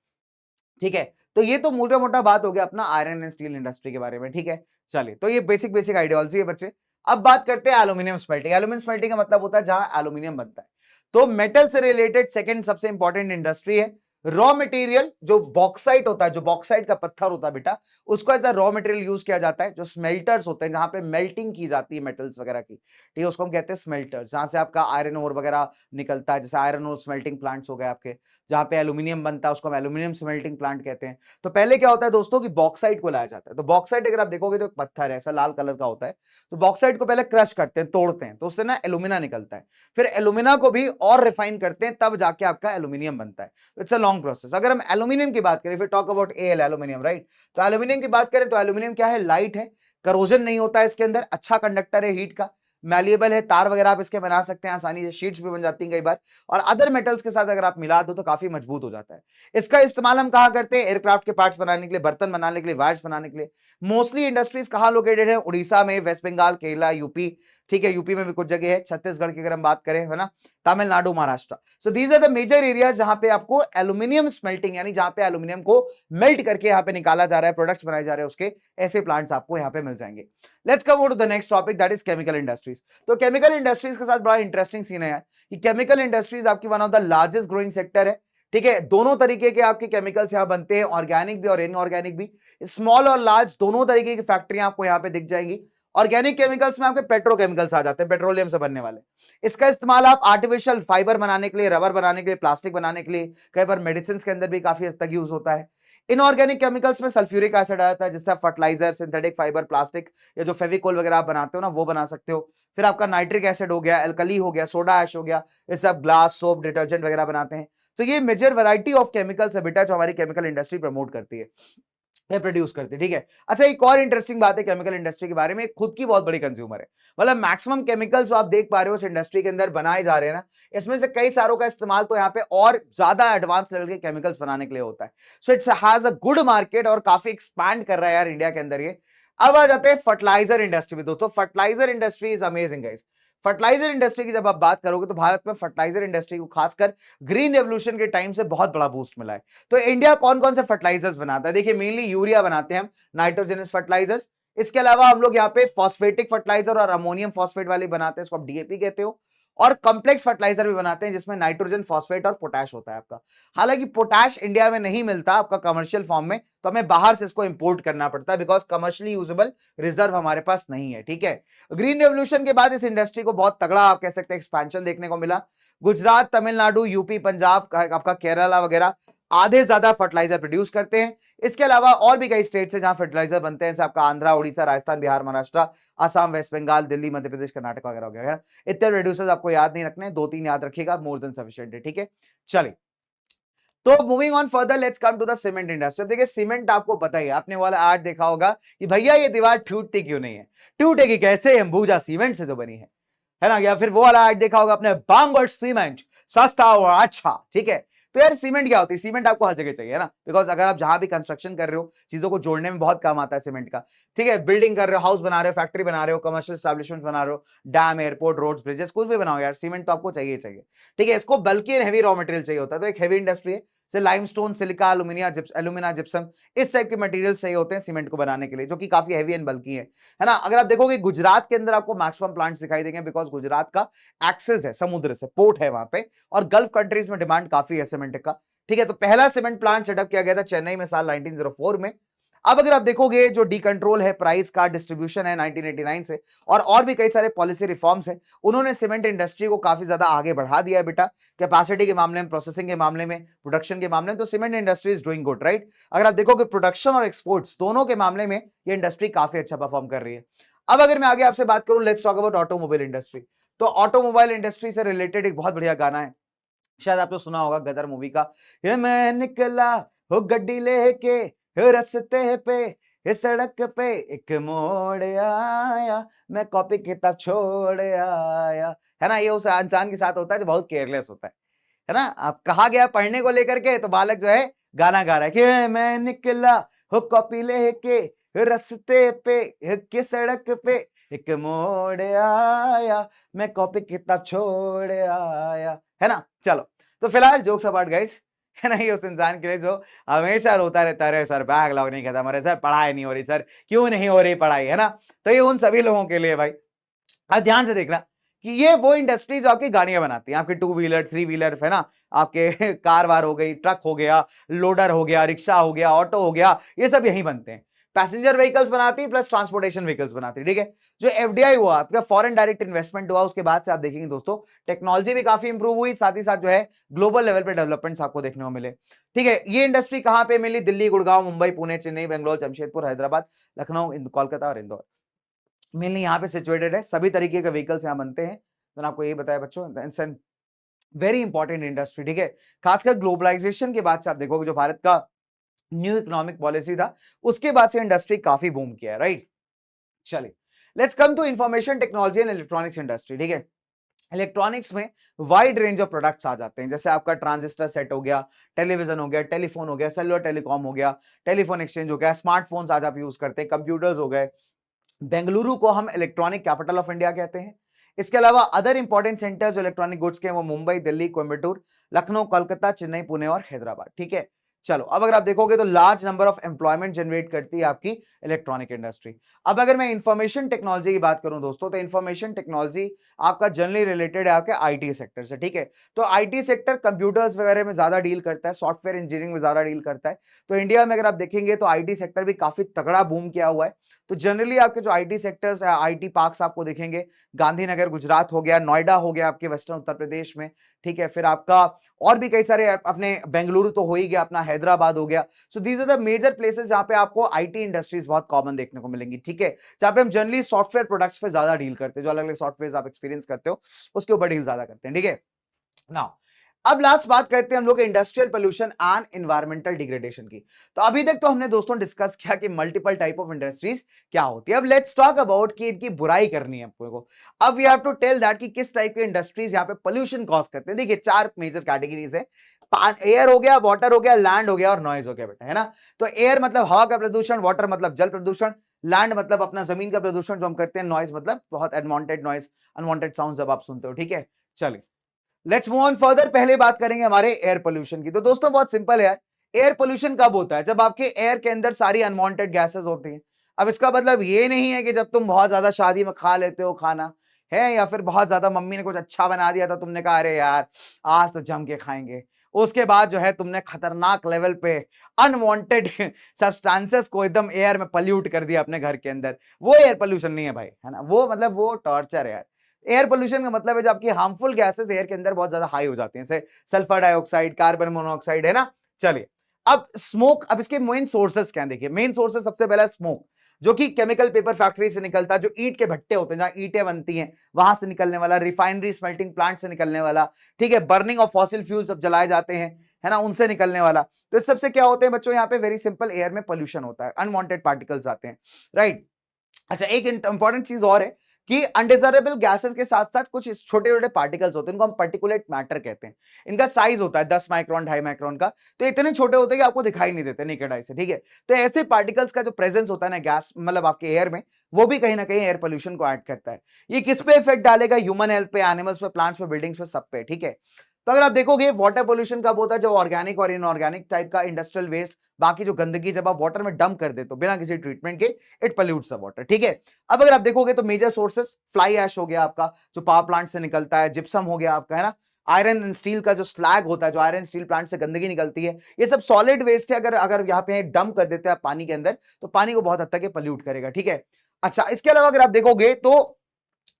ठीक है। तो ये तो मोटा मोटा बात हो गया अपना आयरन एंड स्टील इंडस्ट्री के बारे में, ठीक है। चलिए, तो ये बेसिक बेसिक आइडियोलॉजी है बच्चे। अब बात करते हैं एल्यूमिनियम स्मेल्टिंग। एल्यूमिनियम स्मेल्टिंग का मतलब होता है जहां एल्यूमिनियम बनता है। तो मेटल से रिलेटेड सेकंड सबसे इंपॉर्टेंट इंडस्ट्री है। रॉ मटेरियल जो बॉक्साइट होता है, जो बॉक्साइट का पत्थर होता है बेटा, उसको as a raw material use किया जाता है। जो स्मेल्टर्स होते हैं जहां पे मेल्टिंग की जाती है मेटल्स वगैरह की, ठीक है, उसको हम कहते हैं स्मेल्टर्स, जहां से आपका आयरन ओर वगैरह निकलता है, जैसे आयरन ओर स्मेल्टिंग प्लांट्स हो गए आपके, जहां पे एल्यूमिनियम बनता है उसको हम एल्यूमिनियम स्मेल्टिंग प्लांट कहते हैं। तो पहले क्या होता है दोस्तों कि बॉक्साइट को लाया जाता है। तो बॉक्साइट अगर आप देखोगे तो एक पत्थर है, ऐसा लाल कलर का होता है। तो बॉक्साइट को पहले क्रश करते हैं, तोड़ते हैं, तो उससे ना एल्यूमिना निकलता है। फिर एल्यूमिना को भी और रिफाइन करते हैं, तब जाके आपका एल्यूमिनियम बनता है। It's a long process. अगर हम एल्यूमिनियम की बात करें, फिर talk about L aluminium, right. तो एल्यूमिनियम की बात करें तो एल्यूमिनियम क्या है, लाइट है, करोजन नहीं होता है इसके अंदर, अच्छा कंडक्टर है हीट का, मैलिएबल है, तार वगैरह आप इसके बना सकते हैं आसानी से, शीट्स भी बन जाती हैं कई बार, और अदर मेटल्स के साथ अगर आप मिला दो तो काफी मजबूत हो जाता है। इसका इस्तेमाल हम कहां करते हैं, एयरक्राफ्ट के पार्ट्स बनाने के लिए, बर्तन बनाने के लिए, वायर्स बनाने के लिए। मोस्टली इंडस्ट्रीज कहां लोकेटेड है, उड़ीसा में, वेस्ट बंगाल, केरला, यूपी, ठीक है, यूपी में भी कुछ जगह है, छत्तीसगढ़ की अगर हम बात करें, है ना, Tamil Nadu, Maharashtra. So these are the major areas जहां पे आपको एल्यूमिनियम स्मेल्टिंग, यानी जहां पे एल्यूमिनियम को मेल्ट करके यहां पे निकाला जा रहा है, प्रोडक्ट्स बनाए जा रहे हैं उसके, ऐसे प्लांट्स आपको यहां पे मिल जाएंगे। Let's come to the next topic, that is chemical industries. तो केमिकल इंडस्ट्रीज के साथ बड़ा इंटरेस्टिंग सीन है यार, कि केमिकल इंडस्ट्रीज आपकी one of the largest growing sector है, ठीक है। दोनों तरीके के आपके केमिकल्स यहां बनते हैं, ऑर्गेनिक भी और इनऑर्गेनिक भी, स्मॉल और लार्ज दोनों तरीके की फैक्ट्रियां आपको यहां पे दिख जाएंगी। ऑर्गेनिक केमिकल्स में आपके पेट्रोकेमिकल्स आ जाते हैं, पेट्रोलियम से बनने वाले। इसका इस्तेमाल आप आर्टिफिशियल फाइबर बनाने के लिए, रबर बनाने के लिए, प्लास्टिक बनाने के लिए, कई बार मेडिसिन के अंदर भी काफी हद तक यूज होता है। इनऑर्गेनिक केमिकल्स में सल्फ्यूरिक एसिड आता है, जिससे आप फर्टिलाइजर, सिंथेटिक फाइबर, प्लास्टिक या जो फेविकोल वगैरह आप बनाते हो ना, वो बना सकते हो। फिर आपका नाइट्रिक एसिड हो गया, एल्कली हो गया, सोडा ऐश हो गया, इससे आप ग्लास, सोप, डिटर्जेंट वगैरह बनाते हैं। तो ये मेजर वैरायटी ऑफ केमिकल्स है बेटा जो हमारी केमिकल इंडस्ट्री प्रमोट करती है, प्रोड्यूस करते हैं, ठीक है। अच्छा, एक और इंटरेस्टिंग बात है केमिकल इंडस्ट्री के बारे में, खुद की बहुत बड़ी कंज्यूमर है। मतलब मैक्सिमम केमिकल्स जो आप देख पा रहे हो इस इंडस्ट्री के अंदर बनाए जा रहे हैं ना, इसमें से कई सारों का इस्तेमाल तो यहाँ पे और ज्यादा एडवांस लेवल के केमिकल्स बनाने के लिए होता है। So it's has a good market और काफी एक्सपैंड कर रहा है यार इंडिया के अंदर ये। अब आ जाते हैं फर्टिलाइजर इंडस्ट्री में दोस्तों। Fertiliser industry is amazing guys. Fertiliser industry की जब आप बात करोगे तो भारत में फर्टिलाइजर इंडस्ट्री को खासकर ग्रीन रेवोल्यूशन के टाइम से बहुत बड़ा बूस्ट मिला है। तो इंडिया कौन कौन से फर्टिलाइजर्स बनाता है, देखिए मेनली यूरिया बनाते हैं हम, नाइट्रोजनस फर्टिलाइजर्स। इसके अलावा हम लोग यहाँ पे फॉस्फेटिक फर्टिलाइजर और अमोनियम फॉस्फेट वाले बनाते हैं, इसको आप डीएपी कहते हो। और कॉम्प्लेक्स फर्टिलाइजर भी बनाते हैं जिसमें नाइट्रोजन, फॉस्फेट और पोटैश होता है आपका। हालांकि पोटैश इंडिया में नहीं मिलता आपका कमर्शियल फॉर्म में, तो हमें बाहर से इसको इंपोर्ट करना पड़ता है, बिकॉज कमर्शियली यूजेबल रिजर्व हमारे पास नहीं है, ठीक है। ग्रीन रेवोल्यूशन के बाद इस इंडस्ट्री को बहुत तगड़ा आप कह सकते हैं एक्सपेंशन देखने को मिला। गुजरात, तमिलनाडु, यूपी, पंजाब, आपका केरला वगैरह आधे ज्यादा फर्टिलाइजर प्रोड्यूस करते हैं। इसके अलावा और भी कई स्टेट्स है जहां फर्टिलाइजर बनते हैं, जैसे आपका आंध्रा, उड़ीसा, राजस्थान, बिहार, महाराष्ट्र, असम, वेस्ट बंगाल, दिल्ली, मध्य प्रदेश, कर्नाटक वगैरह हो गया। इतने प्रोड्यूसर्स आपको याद नहीं रखने, 2-3 याद रखिएगा, मोर देन सफिशिएंट है, ठीक है। चलिए, तो moving on further, let's come to the cement industry. देखिए सीमेंट आपको पता ही है, आपने वाला आज देखा होगा कि भैया ये दीवार टूटती क्यों नहीं है, टूटेगी कैसे, अंबुजा सीमेंट से जो बनी है ना। या फिर वो वाला आज देखा होगा आपने, बांगड़ सीमेंट सस्ता और अच्छा, ठीक है। तो यार सीमेंट क्या होती है, सीमेंट आपको हर जगह चाहिए ना, बिकॉज अगर आप जहां भी कंस्ट्रक्शन कर रहे हो, चीजों को जोड़ने में बहुत काम आता है सीमेंट का, ठीक है। बिल्डिंग कर रहे हो, हाउस बना रहे हो, फैक्ट्री बना रहे हो, कमर्शियल एस्टैब्लिशमेंट बना रहे हो, डैम, एयरपोर्ट, रोड्स, ब्रिजेस, कुछ भी बनाओ यार, सीमेंट तो आपको चाहिए चाहिए, ठीक है। इसको बल्कि एंड हेवी रॉ मटेरियल चाहिए होता है, तो एक हेवी इंडस्ट्री है, जैसे लाइमस्टोन, सिलिका, एल्यूमिना, जिप्सम, इस टाइप के मटेरियल्स चाहिए होते हैं सीमेंट को बनाने के लिए, जो कि काफी हेवी एंड बल्की है ना। अगर आप देखोगे गुजरात के अंदर आपको मैक्सिमम प्लांट्स दिखाई देंगे, बिकॉज गुजरात का एक्सेस है समुद्र से, पोर्ट है वहां पे, और गल्फ कंट्रीज में डिमांड काफी है सीमेंट का, ठीक है। तो पहला सीमेंट प्लांट सेटअप किया गया था चेन्नई में साल 1904 में। अब अगर आप देखोगे जो डी कंट्रोल है, प्राइस का डिस्ट्रीब्यूशन है 1989 से, और भी कई सारे पॉलिसी रिफॉर्म्स है, उन्होंने सीमेंट इंडस्ट्री को काफी ज्यादा आगे बढ़ा दिया है बेटा, कैपेसिटी के मामले में, प्रोसेसिंग के मामले में, प्रोडक्शन के मामले में। तो cement industry is doing good, right. अगर आप देखोगे प्रोडक्शन और एक्सपोर्ट्स दोनों के मामले में ये इंडस्ट्री काफी अच्छा परफॉर्म कर रही है। अब अगर मैं आगे आपसे बात करूं, let's talk about automobile industry. तो ऑटोमोबाइल इंडस्ट्री से रिलेटेड एक बहुत बढ़िया गाना है, शायद आपने सुना होगा, गदर मूवी का। ये मैं निकला हो गड्डी लेके रस्ते पे, इस सड़क पे एक मोड़ आया, मैं कॉपी किताब छोड़ आया। है ना, ये उस इंसान के साथ होता है जो बहुत केयरलेस होता है ना। अब कहा गया पढ़ने को लेकर के, तो बालक जो है गाना गा रहा है कि मैं निकला हो कॉपी लेके रस्ते पे, के सड़क पे एक मोड़ आया, मैं कॉपी किताब छोड़ आया। है ना। चलो, तो फिलहाल जोक्स अबाउट गाइस, है ना, ये उस इंसान के लिए जो हमेशा रोता रहता है, सर बैकलॉग नहीं खाता मेरे, सर पढ़ाई नहीं हो रही, सर क्यों नहीं हो रही पढ़ाई, है ना। तो ये उन सभी लोगों के लिए भाई। अब ध्यान से देखना कि ये वो इंडस्ट्री जो आपकी गाड़ियां बनाती है, आपके 2 व्हीलर 3 व्हीलर, है ना, आपके कार वार हो गई, ट्रक हो गया, लोडर हो गया, रिक्शा हो गया, ऑटो हो गया, ये सब यहीं बनते हैं। पैसेंजर व्हीकल्स बनाती है प्लस ट्रांसपोर्टेशन व्हीकल्स बनाती है, ठीक है। जो एफडीआई हुआ, आपका फॉरेन डायरेक्ट इन्वेस्टमेंट हुआ, उसके बाद से आप देखेंगे दोस्तों टेक्नोलॉजी भी काफी इंप्रूव हुई, साथ ही साथ जो है ग्लोबल लेवल पे डेवलपमेंट्स आपको देखने को मिले, ठीक है। ये इंडस्ट्री कहां पे मिली? दिल्ली, गुड़गांव, मुंबई, पुणे, चेन्नई, बेंगलोर, जमशेदपुर, हैदराबाद, लखनऊ, कोलकाता और इंदौर मेनली यहाँ पे सिचुएटेड है। सभी तरीके के व्हीकल्स यहाँ बनते हैं। तो आपको ये बताया बच्चों, it's an very important industry, ठीक है। खासकर ग्लोबलाइजेशन के बाद से आप देखोगे जो भारत का न्यू इकोनॉमिक पॉलिसी था, उसके बाद से इंडस्ट्री काफी बूम किया है, राइट। चलिए, let's come to information technology and electronics industry, ठीक है। इलेक्ट्रॉनिक्स में वाइड रेंज ऑफ प्रोडक्ट्स आ जाते हैं, जैसे आपका ट्रांजिस्टर सेट हो गया, टेलीविजन हो गया, टेलीफोन हो गया, सेलुलर टेलीकॉम हो गया, टेलीफोन एक्सचेंज हो गया, स्मार्टफोन्स आज आप यूज करते हैं, कंप्यूटर्स हो गए। बेंगलुरु को हम इलेक्ट्रॉनिक कैपिटल ऑफ इंडिया कहते हैं। इसके अलावा other important centres electronic goods के वो मुंबई, दिल्ली, कोयम्बटूर, लखनऊ, कोलकाता, चेन्नई, पुणे और हैदराबाद, ठीक है। चलो, अब अगर आप देखोगे तो large number of employment generate करती है आपकी इलेक्ट्रॉनिक इंडस्ट्री। अब अगर मैं इंफॉर्मेशन टेक्नोलॉजी की बात करूं दोस्तों, तो इंफॉर्मेशन टेक्नोलॉजी आपका जनरली रिलेटेड है आपके आईटी सेक्टर से, ठीक है। तो आईटी सेक्टर कंप्यूटर्स वगैरह में ज्यादा डील करता है, सॉफ्टवेयर इंजीनियरिंग में ज्यादा डील करता है। तो इंडिया में अगर आप देखेंगे तो आईटी सेक्टर भी काफी तगड़ा बूम किया हुआ है। तो जनरली आपके जो आईटी सेक्टर्स, आईटी पार्क्स आपको दिखेंगे, गांधीनगर गुजरात हो गया, नोएडा हो गया आपके वेस्टर्न उत्तर प्रदेश में, ठीक है। फिर आपका और भी कई सारे, अपने बेंगलुरु तो हो ही गया, अपना हैदराबाद हो गया। So these are the major places जहां पे आपको आईटी इंडस्ट्रीज बहुत कॉमन देखने को मिलेंगी, ठीक है। जहां पे हम जनरली सॉफ्टवेयर प्रोडक्ट्स पे ज्यादा डील करते हैं, जो अलग अलग सॉफ्टवेयर आप एक्सपीरियंस करते हो उसके ऊपर डील ज्यादा करते हैं, ठीक है। नाउ, अब लास्ट बात करते हैं हम लोग industrial pollution and environmental degradation की। तो अभी तक तो हमने दोस्तों डिस्कस किया कि मल्टीपल टाइप ऑफ इंडस्ट्रीज क्या होती है। अब लेट्स टॉक अबाउट कि इनकी बुराई करनी है आपको। अब we have to tell that कि किस टाइप के इंडस्ट्रीज यहाँ पे पोल्यूशन कॉज करते हैं। देखिए, 4 मेजर कैटेगरीज है। एयर हो गया, वाटर हो गया, लैंड हो गया और नॉइज हो गया बेटा, है ना। तो एयर मतलब हवा का प्रदूषण, वाटर मतलब जल प्रदूषण, लैंड मतलब अपना जमीन का प्रदूषण जो हम करते हैं, नॉइज मतलब बहुत अनवांटेड नॉइज, अनवांटेड साउंड जब आप सुनते हो, ठीक है। चलिए, लेट्स मूव ऑन फर्दर। पहले बात करेंगे हमारे एयर पोल्यूशन की। तो दोस्तों बहुत सिंपल है, एयर पोल्यूशन कब होता है? जब आपके एयर के अंदर सारी अनवांटेड गैसेस होती हैं। अब इसका मतलब ये नहीं है कि जब तुम बहुत ज्यादा शादी में खा लेते हो खाना, है, या फिर बहुत ज्यादा मम्मी ने कुछ अच्छा बना दिया था, तुमने कहा अरे यार आज तो जम के खाएंगे, उसके बाद जो है तुमने खतरनाक लेवल पे अनवांटेड सब्सटेंसेस को एकदम एयर में पल्यूट कर दिया अपने घर के अंदर, वो एयर पोल्यूशन नहीं है भाई, है ना। वो मतलब वो टॉर्चर है यार। एयर पोल्यूशन का मतलब है जब आपकी हार्मफुल गैसेस एयर के अंदर बहुत ज्यादा हाई हो जाती हैं, जैसे सल्फर डाइऑक्साइड, कार्बन मोनोऑक्साइड, है ना। चलिए, अब स्मोक, अब इसके मेन सोर्सेस क्या है? देखिए, मेन सोर्सेस सबसे पहला स्मोक, जो कि केमिकल पेपर फैक्ट्री से निकलता है, जो ईंट के भट्टे होते हैं जहां ईंटें बनती हैं वहां से निकलने वाला, रिफाइनरी स्मेल्टिंग प्लांट से निकलने वाला, ठीक है, बर्निंग ऑफ फॉसिल फ्यूल्स जब जलाए जाते हैं, है ना, उनसे निकलने वाला। तो इस सबसे क्या होते हैं बच्चों? यहाँ पे वेरी सिंपल, एयर में पोल्यूशन होता है, अनवांटेड पार्टिकल्स आते हैं, राइट। अच्छा, एक इंपॉर्टेंट चीज और है कि अनडिजायरेबल गैसेस के साथ साथ कुछ छोटे छोटे पार्टिकल्स होते हैं, इनको हम पार्टिकुलेट मैटर कहते हैं। इनका साइज होता है 10 माइक्रोन 2.5 माइक्रोन का। तो इतने छोटे होते हैं कि आपको दिखाई नहीं देते नेकेड आई से, ठीक है। तो ऐसे पार्टिकल्स का जो प्रेजेंस होता है ना गैस, मतलब आपके एयर में, वो भी कहीं ना कहीं एयर पोल्यूशन को ऐड करता है। ये किस पे इफेक्ट डालेगा? ह्यूमन हेल्थ पे, एनिमल्स पे, प्लांट्स पे, बिल्डिंग्स पे, सब पे, ठीक है। तो अगर आप देखोगे वाटर पोल्यूशन कब होता है? जब ऑर्गेनिक और इनऑर्गेनिक टाइप का इंडस्ट्रियल वेस्ट, बाकी जो गंदगी जब आप वाटर में डंप कर देते हो बिना किसी ट्रीटमेंट के, इट पोल्यूट्स द वाटर, ठीक है। अब अगर आप देखोगे तो मेजर सोर्सेस फ्लाई ऐश हो गया आपका, जो पावर प्लांट से निकलता है, जिप्सम हो गया आपका, है ना, आयरन एंड स्टील का जो स्लैग होता है, जो आयरन स्टील प्लांट से गंदगी निकलती है, ये सब सॉलिड वेस्ट है। अगर अगर यहाँ पे डंप कर देते हैं पानी के अंदर, तो पानी को बहुत हद तक पल्यूट करेगा, ठीक है। अच्छा, इसके अलावा अगर आप देखोगे तो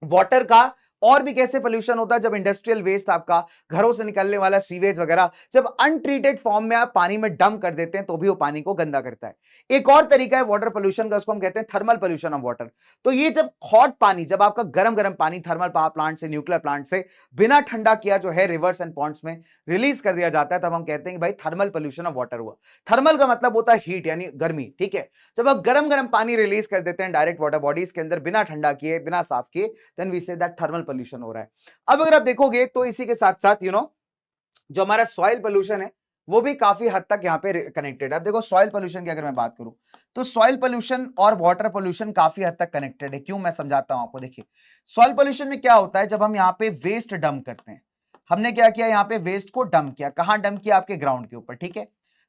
वाटर का और भी कैसे पोल्यूशन होता है, जब इंडस्ट्रियल वेस्ट आपका, घरों से निकलने वाला सीवेज वगैरह, जब अनट्रीटेड फॉर्म में आप पानी में डंप कर देते हैं तो भी वो पानी को गंदा करता है। एक और तरीका है वाटर पोल्यूशन का, उसको हम कहते हैं थर्मल पोल्यूशन ऑफ वाटर। तो ये जब हॉट पानी, जब आपका गरम गरम पानी थर्मल पावर प्लांट से, न्यूक्लियर प्लांट से बिना ठंडा किया जो है रिवर्स एंड पॉन्ड्स में रिलीज कर दिया जाता है, तब हम कहते हैं कि भाई थर्मल पोल्यूशन ऑफ वाटर हुआ। थर्मल का मतलब होता है हीट, यानी गर्मी, ठीक है। जब आप गरम गरम पानी रिलीज कर देते हैं डायरेक्ट वाटर बॉडीज के अंदर बिना ठंडा किए, बिना साफ किए, then we say that thermal pollution हो रहा है। अब अगर आप देखोगे तो इसी के साथ साथ जो हमारा सॉइल पोल्यूशन है वो भी काफी हद तक यहाँ पे कनेक्टेड है। अब देखो सॉइल पोल्यूशन की अगर मैं बात करूं तो सॉइल पोल्यूशन और वाटर पोल्यूशन काफी हद तक कनेक्टेड है। क्यों, मैं समझाता हूं आपको। देखिए सॉइल पोल्यूशन में क्या होता है, जब हम यहाँ पे वेस्ट डंप करते हैं, हमने क्या किया, यहाँ पे वेस्ट को डंप किया, कहां डंप किया, आपके ग्राउंड के ऊपर, ठीक है।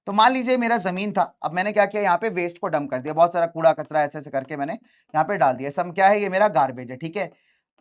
तो मान लीजिए मेरा जमीन था, अब मैंने क्या किया, यहाँ पे वेस्ट को डंप कर दिया, बहुत सारा कूड़ा कचरा ऐसे ऐसे करके मैंने यहाँ पे डाल दिया। सब क्या है, ये मेरा गार्बेज है, ठीक है।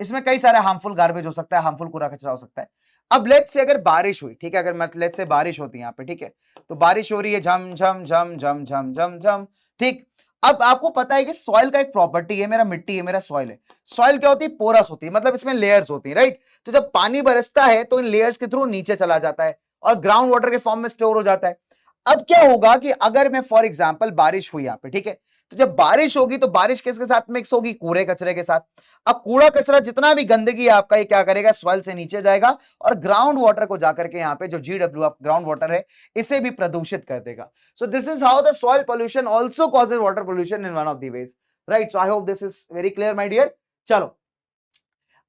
इसमें कई सारे हार्मफुल गार्बेज हो सकता है, हार्मफुल कूड़ा कचरा हो सकता है। अब लेट्स से अगर बारिश हुई, ठीक है, अगर मतलब लेट्स से बारिश होती है यहाँ पे, ठीक है, तो बारिश हो रही है, झम झम झम झम झम झम झम, ठीक। अब आपको पता है कि सॉइल का एक प्रॉपर्टी है, मेरा मिट्टी है, मेरा सॉइल है। सॉइल क्या होती है, पोरस होती है, मतलब इसमें लेयर्स होती है, राइट। तो जब पानी बरसता है तो इन लेयर्स के थ्रू नीचे चला जाता है और ग्राउंड वाटर के फॉर्म में स्टोर हो जाता है। अब क्या होगा कि अगर मैं फॉर एग्जाम्पल बारिश हुई यहाँ पे, ठीक है, तो जब बारिश होगी तो बारिश किसके साथ मिक्स होगी, कूड़े कचरे के साथ। अब कूड़ा कचरा जितना भी गंदगी है आपका, ये क्या करेगा, सॉइल से नीचे जाएगा और ग्राउंड वाटर को जाकर के यहाँ पे जो GW ग्राउंड वाटर है इसे भी प्रदूषित कर देगा। So this is how the soil pollution also causes water pollution in one of the ways, right. So I hope this is very clear my dear. चलो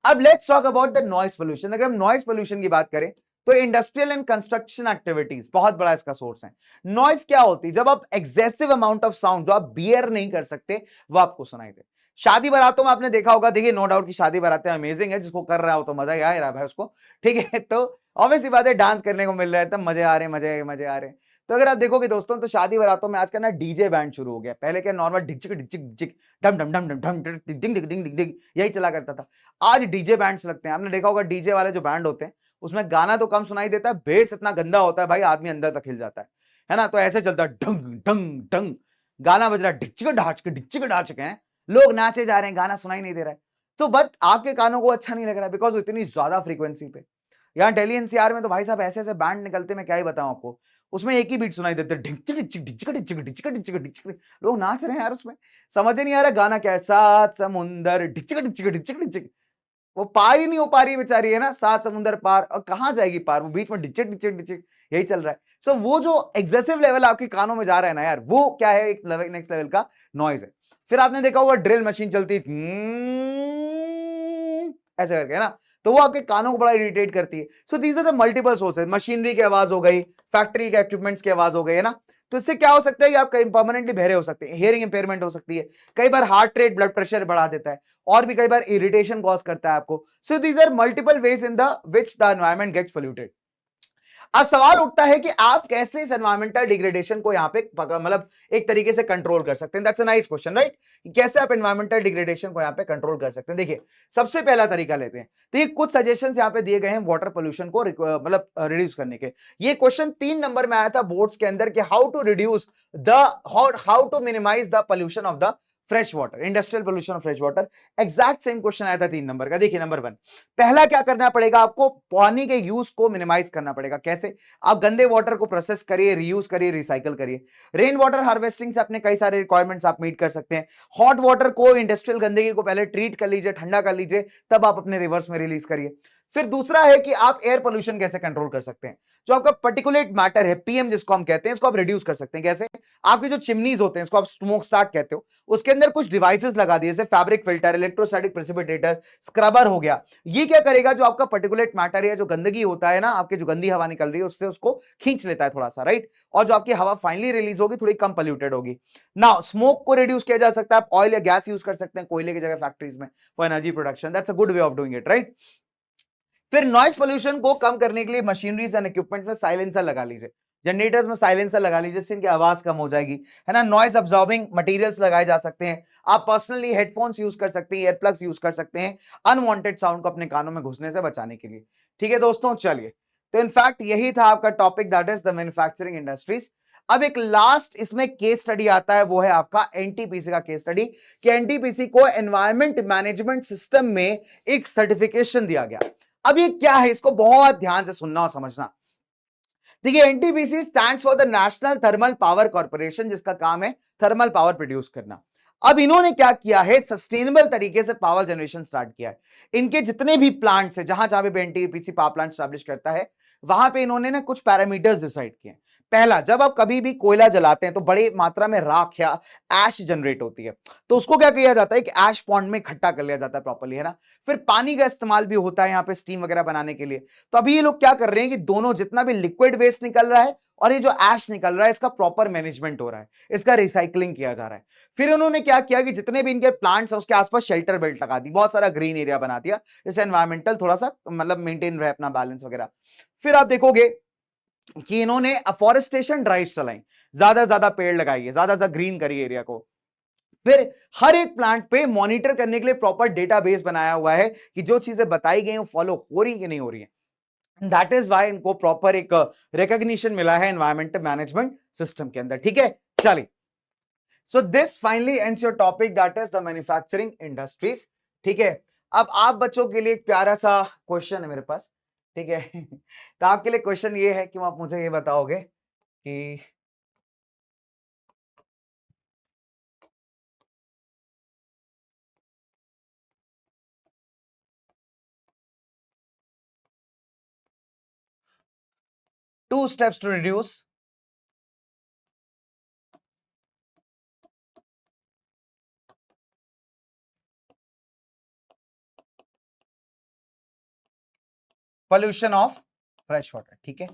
अब let's talk about the noise pollution. अगर हम noise pollution की बात करें तो industrial and construction activities बहुत बड़ा इसका सोर्स है। नॉइस क्या होती है, जब आप एक्सेसिव अमाउंट ऑफ साउंड जो आप बियर नहीं कर सकते वो आपको सुनाई दे। शादी बारातों में आपने देखा होगा, देखिए नो डाउट की शादी बारातें अमेजिंग है, जिसको कर रहा हो तो मजा ही आ रहा है भाई उसको, ठीक है। तो ऑब्वियसली बात है, डांस करने को मिल रहा है, तब मजे आ रहे हैं, मजे मजे आ रहे हैं। तो अगर आप देखोगे दोस्तों, तो शादी बारातों में आजकल ना डीजे बैंड शुरू हो गया। पहले क्या नॉर्मल डिचिक डिचिक डिचिक डम डम डम डम डम डिंग डिंग डिंग डिंग डिंग यही चला करता था। आज डीजे बैंड्स लगते हैं। आपने देखा होगा डीजे वाले जो बैंड होते हैं उसमें गाना तो कम सुनाई देता है, बेस इतना गंदा होता है भाई, आदमी अंदर तक हिल जाता है ना। तो ऐसे चलता है, ढंग ढंग ढंग गाना बज रहा है, डिच्चिक ढाच के हैं, लोग नाचे जा रहे हैं, गाना सुनाई नहीं दे रहा है। तो बट आपके कानों को अच्छा नहीं लग रहा है बिकॉज इतनी ज्यादा फ्रीक्वेंसी पे। यहाँ दिल्ली एनसीआर में तो भाई साहब ऐसे ऐसे बैंड निकलते, मैं क्या ही बताऊं आपको, उसमें एक ही बीट सुनाई देते, लोग नाच रहे हैं यार उसमें, समझ ही नहीं आ रहा गाना क्या है, सात समुंदर डिचिक डिचिक डिचिक डिचिक, वो पार ही नहीं हो पा रही है बेचारी, है ना, सात समुंदर पार, और कहां जाएगी पार, वो बीच में डिचिक डिचिक डिचिक यही चल रहा है। सो वो जो एक्सेसिव लेवल आपके कानों में जा रहा है ना यार, वो क्या है, एक लेवल, नेक्स्ट लेवल का नॉइज है। फिर आपने देखा होगा ड्रिल मशीन चलती ऐसे करके, है ना, तो वो आपके कानों को बड़ा इरिटेट करती है। So these are the multiple sources, machinery की आवाज हो गई, फैक्ट्री के इक्विपमेंट्स की आवाज हो गई, है ना। तो इससे क्या हो सकता है कि आप कहीं परमानेंटली बहरे हो सकते हैं, हियरिंग इंपेयरमेंट हो सकती है, कई बार हार्ट रेट ब्लड प्रेशर बढ़ा देता है, और भी कई बार इरिटेशन कॉज करता है आपको। So these are multiple ways in the which the environment gets polluted. अब सवाल उठता है कि आप कैसे इस एनवायरमेंटल डिग्रेडेशन को यहाँ पे मतलब एक तरीके से कंट्रोल कर सकते हैं। That's a nice question, right. कैसे आप एनवायरमेंटल डिग्रेडेशन को यहाँ पे कंट्रोल कर सकते हैं। देखिए सबसे पहला तरीका लेते हैं, तो ये कुछ सजेशंस यहाँ पे दिए गए हैं वाटर पोल्यूशन को मतलब रिड्यूस करने के। ये क्वेश्चन 3 नंबर में आया था बोर्ड्स के अंदर कि how to reduce the how to minimise the pollution of the fresh water, industrial pollution of fresh water. Exact same question आया था 3 नंबर का। देखिए नंबर 1, पहला क्या करना पड़ेगा आपको, पानी के यूज को मिनिमाइज करना पड़ेगा। कैसे, आप गंदे वाटर को प्रोसेस करिए, रीयूज करिए, रिसाइकल करिए। रेन वाटर हार्वेस्टिंग से अपने कई सारे रिक्वायरमेंट्स आप मीट कर सकते हैं। हॉट वाटर को, इंडस्ट्रियल गंदगी को पहले ट्रीट कर लीजिए, ठंडा कर लीजिए, तब आप अपने रिवर्स में रिलीज करिए। फिर दूसरा है कि आप एयर पोल्यूशन कैसे कंट्रोल कर सकते हैं। जो आपका पर्टिकुलेट मैटर है, पीएम जिसको हम कहते हैं, इसको आप रिड्यूस कर सकते हैं। कैसे, आपके जो चिमनीज होते हैं, इसको आप स्मोक स्टार्ट कहते हो, उसके अंदर कुछ डिवाइसेस लगा दिए, जैसे fabric filter, electrostatic precipitator, scrubber हो गया। ये क्या करेगा, जो आपका पर्टिकुलेट मैटर है, जो गंदगी होता है ना, आपके जो गंदी हवा निकल रही है उससे उसको खींच लेता है थोड़ा सा, राइट। और जो आपकी हवा फाइनली रिलीज होगी थोड़ी कम पोल्यूटेड होगी। नाउ स्मोक को रिड्यूस किया जा सकता है, आप ऑयल या गैस यूज कर सकते हैं कोयले की जगह फैक्ट्रीज में for energy production. That's a good way of doing it, right. फिर नॉइस पोल्यूशन को कम करने के लिए मशीनरीज एंड इक्विपमेंट में साइलेंसर लगा लीजिए, जनरेटर्स में साइलेंसर लगा लीजिए, जिससे इनकी आवाज कम हो जाएगी, है ना। नॉइस अब्सॉर्बिंग मटेरियल्स लगाए जा सकते हैं, आप पर्सनली हेडफोन्स यूज कर सकते हैं, ईयर प्लग्स यूज कर सकते हैं, अनवांटेड साउंड को अपने कानों में घुसने से बचाने के लिए। ठीक है दोस्तों, चलिए, तो इनफैक्ट यही था आपका topic, that is the manufacturing industries. अब एक लास्ट इसमें केस स्टडी आता है, वो है आपका एनटीपीसी का केस स्टडी, कि एनटीपीसी को एनवायरमेंट मैनेजमेंट सिस्टम में एक सर्टिफिकेशन दिया गया। अब ये क्या है, इसको बहुत ध्यान से सुनना और समझना। देखिए, NTPC stands for the national thermal power corporation, जिसका काम है थर्मल पावर प्रोड्यूस करना। अब इन्होंने क्या किया है, सस्टेनेबल तरीके से पावर जनरेशन स्टार्ट किया है। इनके जितने भी प्लांट्स है, जहां जहां पे एनटीपीसी पावर प्लांट स्टैब्लिश करता है, वहां पे इन्होंने ना कुछ पैरामीटर्स डिसाइड किए हैं। पहला, जब आप कभी भी कोयला जलाते हैं तो बड़ी मात्रा में राख या ऐश जनरेट होती है, तो उसको क्या किया जाता है कि ऐश पॉन्ड में इकट्ठा कर लिया जाता है प्रॉपर्ली, है ना। फिर पानी का इस्तेमाल भी होता है यहाँ पे स्टीम वगैरह बनाने के लिए। तो अभी ये लोग क्या कर रहे हैं कि दोनों, जितना भी लिक्विड वेस्ट निकल रहा है और ये जो ऐश निकल रहा है, इसका प्रॉपर मैनेजमेंट हो रहा है, इसका रिसाइकलिंग किया जा रहा है। फिर उन्होंने क्या किया कि जितने भी इनके प्लांट्स है उसके आसपास शेल्टर बेल्ट लगा दी, बहुत सारा ग्रीन एरिया बना दिया, जैसे एनवायरमेंटल थोड़ा सा मतलब मेंटेन रहे अपना बैलेंस वगैरह। फिर आप देखोगे कि इन्होंने अफॉरेस्टेशन ड्राइव चलाई, ज्यादा पेड़ लगाइए, ज्यादा ग्रीन करिए एरिया को। फिर हर एक प्लांट पे मॉनिटर करने के लिए प्रॉपर डेटाबेस बनाया हुआ है कि जो चीजें बताई गई वो फॉलो हो रही है कि नहीं हो रही है। दैट इज वाई इनको प्रॉपर एक रिकॉग्निशन मिला है एनवायरमेंटल मैनेजमेंट सिस्टम के अंदर। ठीक है, चलिए, so this finally ends your topic, that is the manufacturing industries. ठीक है, अब आप बच्चों के लिए एक प्यारा सा क्वेश्चन है मेरे पास। ठीक है तो आपके लिए क्वेश्चन ये है कि आप मुझे ये बताओगे कि two steps to reduce pollution of fresh water. ठीक है,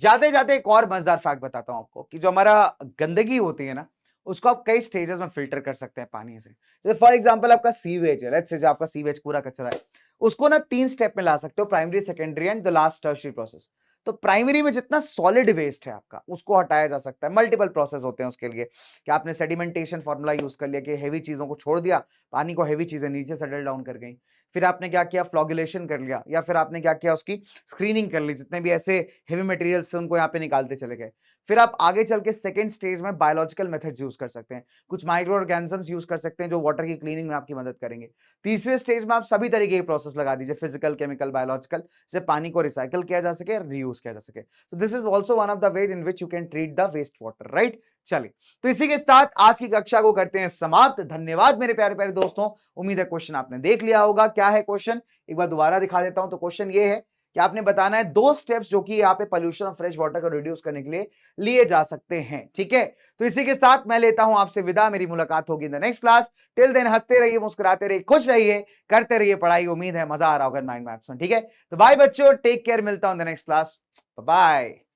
जाते जाते एक और मजेदार फैक्ट बताता हूं आपको कि जो हमारा गंदगी होती है ना, उसको आप कई स्टेजेस में फिल्टर कर सकते हैं पानी से। जैसे फॉर एग्जांपल आपका सीवेज है, लेट्स से आपका सीवेज पूरा कचरा है, उसको ना 3 स्टेप में ला सकते हो, primary, secondary and the last tertiary process. तो प्राइमरी में जितना सॉलिड वेस्ट है आपका, उसको हटाया जा सकता है। मल्टीपल प्रोसेस होते हैं उसके लिए, कि आपने सेडिमेंटेशन फॉर्मूला यूज कर लिया कि हेवी चीजों को छोड़ दिया, पानी को हेवी चीजें नीचे सेटल डाउन कर गई। फिर आपने क्या किया, फ्लॉगुलेशन कर लिया, या फिर आपने क्या किया, उसकी स्क्रीनिंग कर ली, जितने भी ऐसे हेवी मटेरियल्स उनको यहाँ पे निकालते चले गए। फिर आप आगे चल के सेकेंड स्टेज में बायोलॉजिकल मेथड्स यूज कर सकते हैं, कुछ माइक्रो ऑर्गेनिजम्स यूज कर सकते हैं जो वाटर की क्लीनिंग में आपकी मदद करेंगे। तीसरे स्टेज में आप सभी तरीके के प्रोसेस लगा दीजिए, फिजिकल, केमिकल, बायोलॉजिकल, जिससे पानी को रिसाइकल किया जा सके, रीयूज किया जा सके। तो this is also one of the ways in which you can treat the waste water, right. चलिए, तो इसी के साथ आज की कक्षा को करते हैं समाप्त। धन्यवाद मेरे प्यारे प्यारे दोस्तों, उम्मीद है क्वेश्चन आपने देख लिया होगा। क्या है क्वेश्चन, एक बार दोबारा दिखा देता हूं। तो क्वेश्चन ये है कि आपने बताना है 2 स्टेप्स जो कि यहाँ पे पोल्यूशन ऑफ फ्रेश वाटर को रिड्यूस करने के लिए लिए जा सकते हैं। ठीक है, तो इसी के साथ मैं लेता हूं आपसे विदा, मेरी मुलाकात होगी in the next class. Till then हंसते रहिए, मुस्कुराते रहिए, खुश रहिए, करते रहिए पढ़ाई। उम्मीद है मजा आ रहा होगा 9 मैथ्स में। ठीक है, तो बाय बच्चों, टेक केयर, मिलता हूं in the next class, bye.